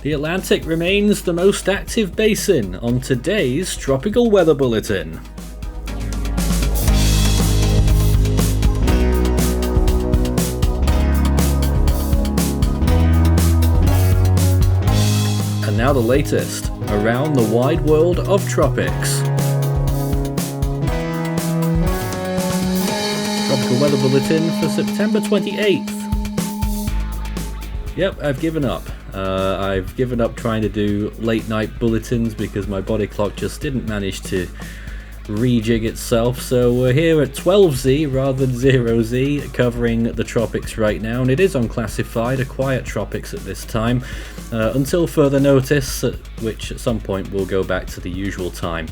The Atlantic remains the most active basin on today's Tropical Weather Bulletin. And now the latest around the wide world of tropics. Tropical Weather Bulletin for September 28th. Yep, I've given up. I've given up trying to do late night bulletins because my body clock just didn't manage to rejig itself. So we're here at 12Z rather than 0Z, covering the tropics right now, and it is unclassified, a quiet tropics at this time, until further notice, which at some point will go back to the usual time.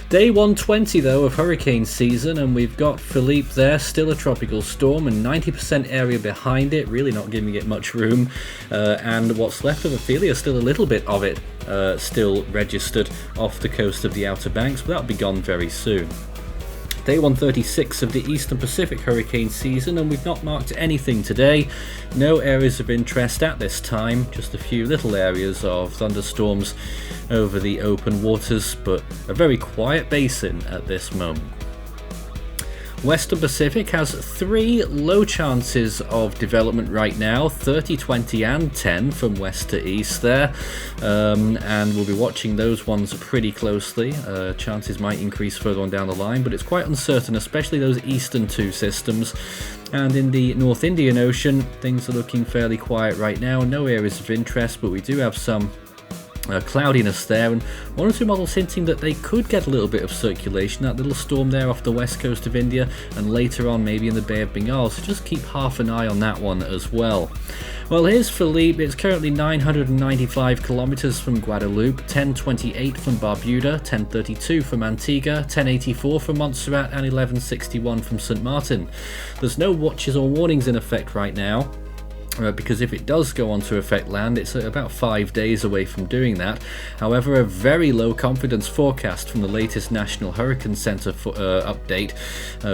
Day 120 though of hurricane season, and we've got Philippe there, still a tropical storm and 90% area behind it, really not giving it much room, and what's left of Ophelia, still a little bit of it still registered off the coast of the Outer Banks, but that'll be gone very soon. Day 136 of the Eastern Pacific hurricane season, and we've not marked anything today. No areas of interest at this time, just a few little areas of thunderstorms over the open waters, but a very quiet basin at this moment. Western Pacific has 3 low chances of development right now, 30, 20 and 10 from west to east there, and we'll be watching those ones pretty closely. Chances might increase further on down the line, but it's quite uncertain, especially those eastern 2 systems. And in the North Indian Ocean, things are looking fairly quiet right now, no areas of interest, but we do have some cloudiness there, and 1 or 2 models hinting that they could get a little bit of circulation, that little storm there off the west coast of India, and later on maybe in the Bay of Bengal, so just keep half an eye on that one as well. Well, here's Philippe. It's currently 995 kilometers from Guadeloupe, 1028 from Barbuda, 1032 from Antigua, 1084 from Montserrat, and 1161 from St. Martin. There's no watches or warnings in effect right now, because if it does go on to affect land, it's about 5 days away from doing that. However, a very low confidence forecast from the latest National Hurricane Center update,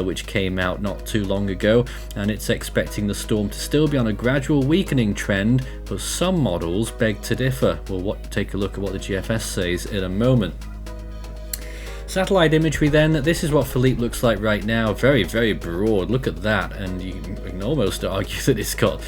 which came out not too long ago, and it's expecting the storm to still be on a gradual weakening trend, but some models beg to differ. We'll take a look at what the GFS says in a moment. Satellite imagery then, this is what Philippe looks like right now, very, very broad, look at that, and you can almost argue that it's got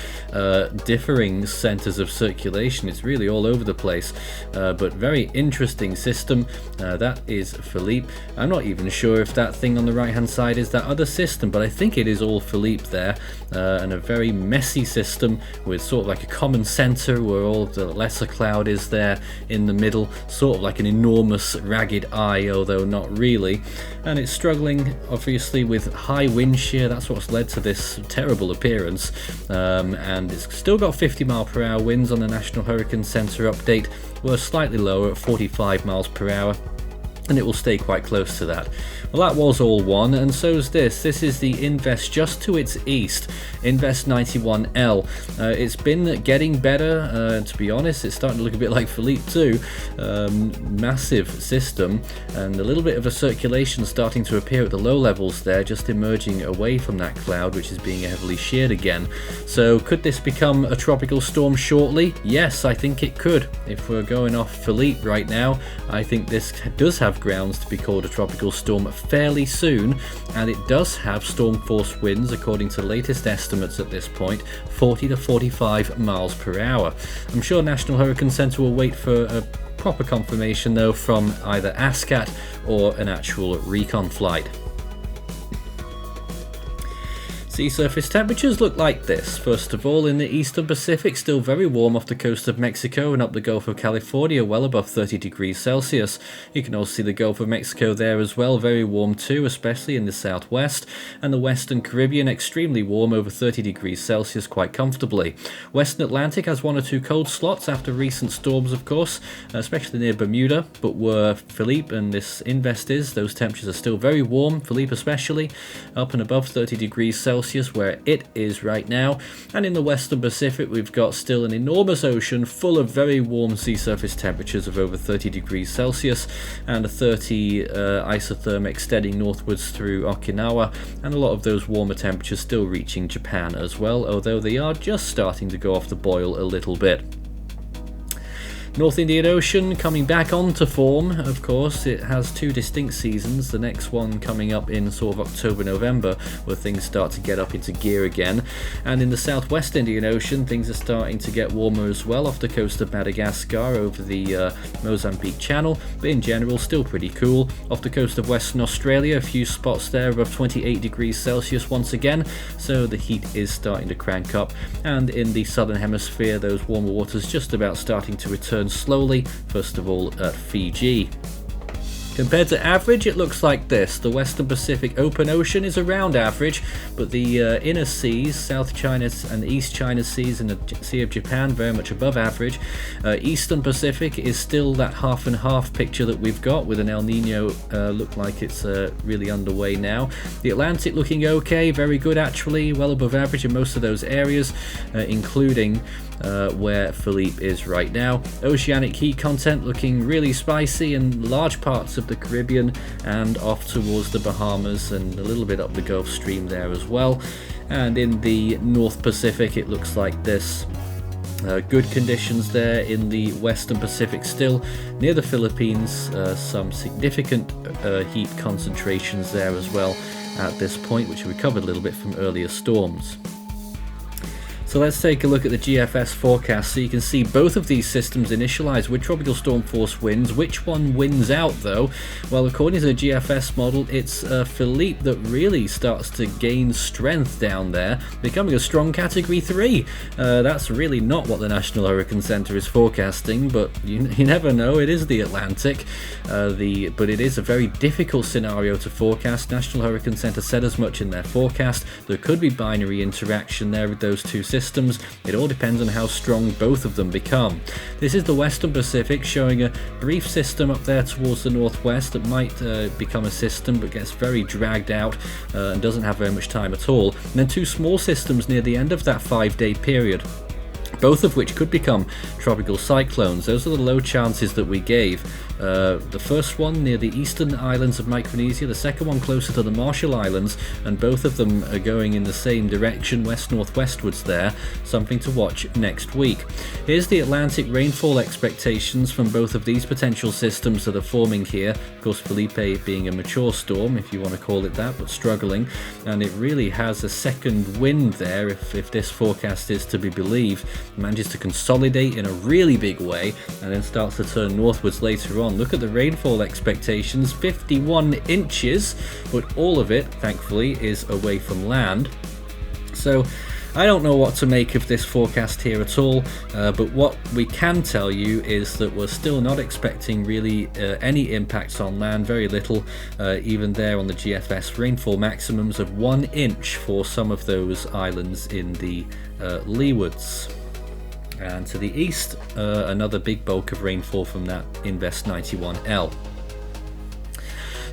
differing centres of circulation, it's really all over the place, but very interesting system. That is Philippe. I'm not even sure if that thing on the right hand side is that other system, but I think it is all Philippe there, and a very messy system with sort of like a common centre where all of the lesser cloud is there in the middle, sort of like an enormous ragged eye, although not really, and it's struggling obviously with high wind shear. That's what's led to this terrible appearance, and it's still got 50 mile per hour winds on the National Hurricane Center update. We're slightly lower at 45 miles per hour, and it will stay quite close to that. Well, that was all one, and so is this. This is the Invest just to its east, Invest 91L. It's been getting better, to be honest. It's starting to look a bit like Philippe too. Massive system, and a little bit of a circulation starting to appear at the low levels there, just emerging away from that cloud, which is being heavily sheared again. So could this become a tropical storm shortly? Yes, I think it could. If we're going off Philippe right now, I think this does have grounds to be called a tropical storm fairly soon, and it does have storm force winds according to latest estimates at this point, 40 to 45 miles per hour. I'm sure National Hurricane Center will wait for a proper confirmation though from either ASCAT or an actual recon flight. Sea surface temperatures look like this. First of all, in the Eastern Pacific, still very warm off the coast of Mexico and up the Gulf of California, well above 30 degrees Celsius. You can also see the Gulf of Mexico there as well, very warm too, especially in the southwest, and the Western Caribbean extremely warm, over 30 degrees Celsius quite comfortably. Western Atlantic has 1 or 2 cold slots after recent storms, of course, especially near Bermuda, but where Philippe and this Invest is, those temperatures are still very warm, Philippe especially, up and above 30 degrees Celsius where it is right now. And in the Western Pacific, we've got still an enormous ocean full of very warm sea surface temperatures of over 30 degrees Celsius, and a 30 isotherm extending northwards through Okinawa, and a lot of those warmer temperatures still reaching Japan as well, although they are just starting to go off the boil a little bit. North Indian Ocean coming back onto form, of course. It has two distinct seasons, the next one coming up in sort of October, November, where things start to get up into gear again. And in the Southwest Indian Ocean, things are starting to get warmer as well, off the coast of Madagascar over the Mozambique Channel, but in general still pretty cool. Off the coast of Western Australia, a few spots there above 28 degrees Celsius once again, so the heat is starting to crank up. And in the southern hemisphere, those warmer waters just about starting to return slowly, first of all at Fiji. Compared to average, it looks like this. The Western Pacific Open Ocean is around average, but the inner seas, South China and East China Seas and the Sea of Japan, very much above average. Eastern Pacific is still that half and half picture that we've got, with an El Nino look like it's really underway now. The Atlantic looking okay, very good actually, well above average in most of those areas, including where Philippe is right now. Oceanic heat content looking really spicy in large parts of the Caribbean and off towards the Bahamas and a little bit up the Gulf Stream there as well. And in the North Pacific, it looks like this. Good conditions there in the Western Pacific still. Near the Philippines, some significant heat concentrations there as well at this point, which we covered a little bit from earlier storms. So let's take a look at the GFS forecast so you can see both of these systems initialize with tropical storm force winds. Which one wins out though? Well, according to the GFS model, it's Philippe that really starts to gain strength down there, becoming a strong category 3. That's really not what the National Hurricane Center is forecasting, but you never know, it is the Atlantic. But it is a very difficult scenario to forecast. National Hurricane Center said as much in their forecast. There could be binary interaction there with those two systems. It all depends on how strong both of them become. This is the Western Pacific, showing a brief system up there towards the northwest that might become a system but gets very dragged out and doesn't have very much time at all. And then two small systems near the end of that 5-day period, both of which could become tropical cyclones. Those are the low chances that we gave. The first one near the eastern islands of Micronesia, the second one closer to the Marshall Islands, and both of them are going in the same direction, west-northwestwards there. Something to watch next week. Here's the Atlantic rainfall expectations from both of these potential systems that are forming here. Of course, Philippe being a mature storm, if you want to call it that, but struggling, and it really has a second wind there, if this forecast is to be believed. It manages to consolidate in a really big way and then starts to turn northwards later on. Look at the rainfall expectations, 51 inches, but all of it, thankfully, is away from land. So I don't know what to make of this forecast here at all, but what we can tell you is that we're still not expecting really any impacts on land, very little, even there on the GFS. Rainfall maximums of 1 inch for some of those islands in the Leewards. And to the east, another big bulk of rainfall from that Invest 91L.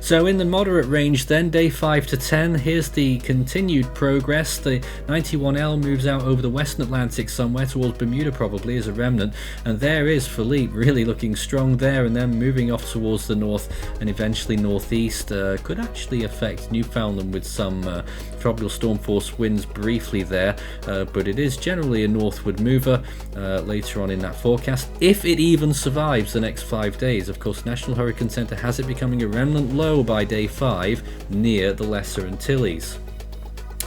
So in the moderate range then, day 5 to 10, here's the continued progress. The 91L moves out over the Western Atlantic somewhere towards Bermuda, probably as a remnant, and there is Philippe really looking strong there, and then moving off towards the north and eventually northeast. Could actually affect Newfoundland with some tropical storm force winds briefly there, but it is generally a northward mover later on in that forecast, if it even survives the next 5 days. Of course, National Hurricane Center has it becoming a remnant low by day 5 near the Lesser Antilles.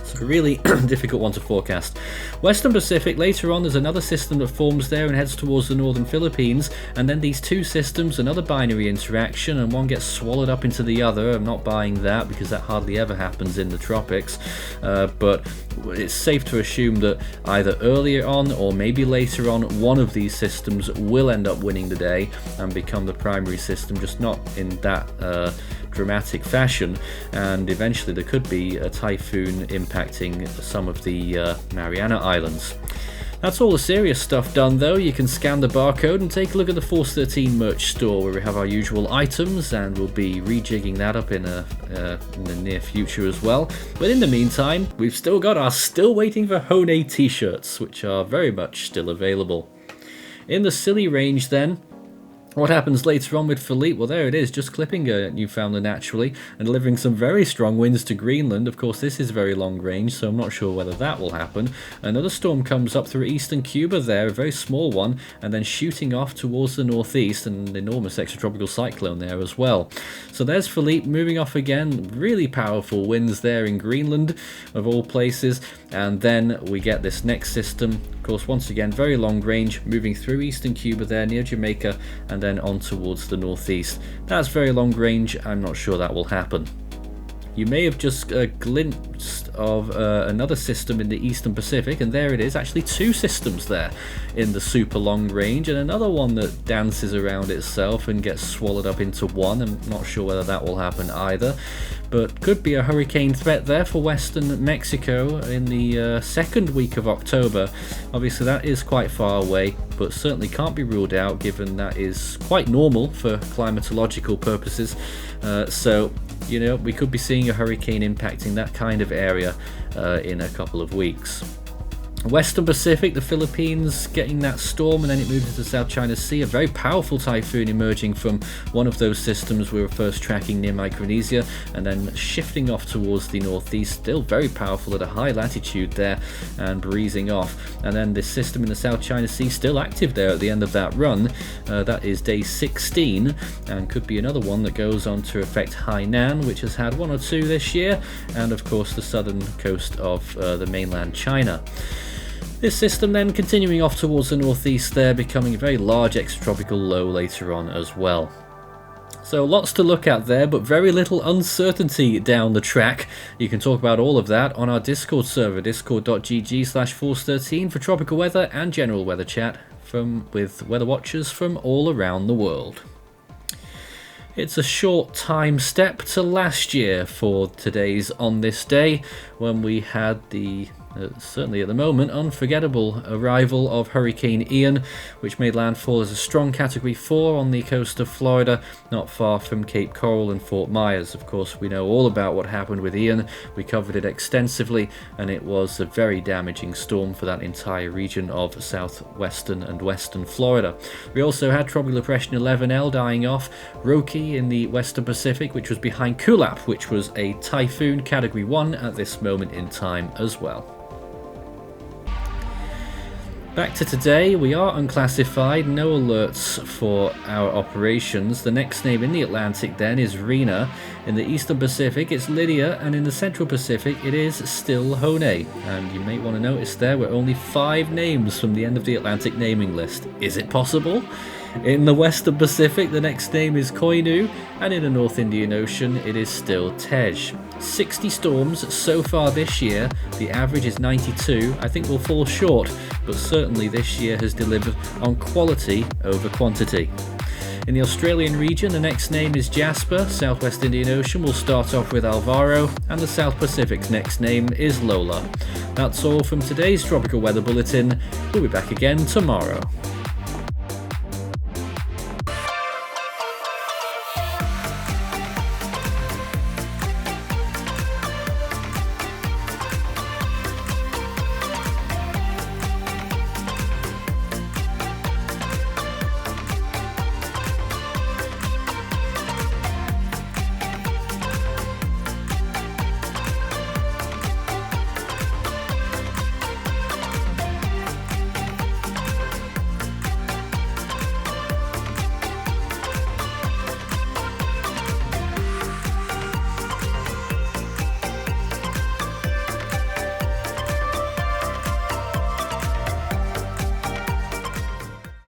So really difficult one to forecast. Western Pacific, later on there's another system that forms there and heads towards the northern Philippines, and then these two systems, another binary interaction, and one gets swallowed up into the other. I'm not buying that because that hardly ever happens in the tropics, but it's safe to assume that either earlier on or maybe later on, one of these systems will end up winning the day and become the primary system, just not in that dramatic fashion, and eventually there could be a typhoon impacting some of the Mariana Islands. That's all the serious stuff done though. You can scan the barcode and take a look at the Force 13 merch store where we have our usual items, and we'll be rejigging that up in the near future as well. But in the meantime, we've still got our Still Waiting for Hone t-shirts, which are very much still available. In the Scilly range then, What happens later on with Philippe? Well, there it is, just clipping Newfoundland naturally and delivering some very strong winds to Greenland. Of course, this is very long range, so I'm not sure whether that will happen. Another storm comes up through eastern Cuba there, a very small one, and then shooting off towards the northeast, and an enormous extratropical cyclone there as well. So there's Philippe moving off again, really powerful winds there in Greenland, of all places. And then we get this next system, of course, once again, very long range, moving through eastern Cuba there near Jamaica, and then on towards the northeast. That's very long range. I'm not sure that will happen. You may have just glimpsed of another system in the eastern Pacific, and there it is, actually two systems there in the super long range, and another one that dances around itself and gets swallowed up into one. I'm not sure whether that will happen either, but could be a hurricane threat there for western Mexico in the second week of October. Obviously that is quite far away, but certainly can't be ruled out given that is quite normal for climatological purposes. So you know, we could be seeing a hurricane impacting that kind of area in a couple of weeks. Western Pacific, the Philippines getting that storm, and then it moves into the South China Sea. A very powerful typhoon emerging from one of those systems we were first tracking near Micronesia, and then shifting off towards the northeast, still very powerful at a high latitude there and breezing off. And then this system in the South China Sea still active there at the end of that run. That is day 16, and could be another one that goes on to affect Hainan, which has had one or two this year, and of course the southern coast of the mainland China. This system then continuing off towards the northeast there, becoming a very large extratropical low later on as well. So lots to look at there, but very little uncertainty down the track. You can talk about all of that on our Discord server, discord.gg/force13 for tropical weather and general weather chat with weather watchers from all around the world. It's a short time step to last year for today's On This Day, when we had the certainly at the moment unforgettable arrival of Hurricane Ian, which made landfall as a strong Category 4 on the coast of Florida, not far from Cape Coral and Fort Myers. Of course, we know all about what happened with Ian. We covered it extensively, and it was a very damaging storm for that entire region of southwestern and western Florida. We also had Tropical Depression 11L dying off, Roki in the western Pacific, which was behind Kulap, which was a typhoon Category 1 at this moment in time as well. Back to today, we are unclassified, no alerts for our operations. The next name in the Atlantic then is Rena. In the Eastern Pacific it's Lydia, and in the Central Pacific it is still Hone. And you may want to notice there we're only 5 names from the end of the Atlantic naming list. Is it possible? In the Western Pacific the next name is Koinu, and in the North Indian Ocean it is still Tej. 60 storms so far this year, the average is 92. I think we'll fall short, but certainly this year has delivered on quality over quantity. In the Australian region, the next name is Jasper. Southwest Indian Ocean will start off with Alvaro, and the South Pacific's next name is Lola. That's all from today's Tropical Weather Bulletin. We'll be back again tomorrow.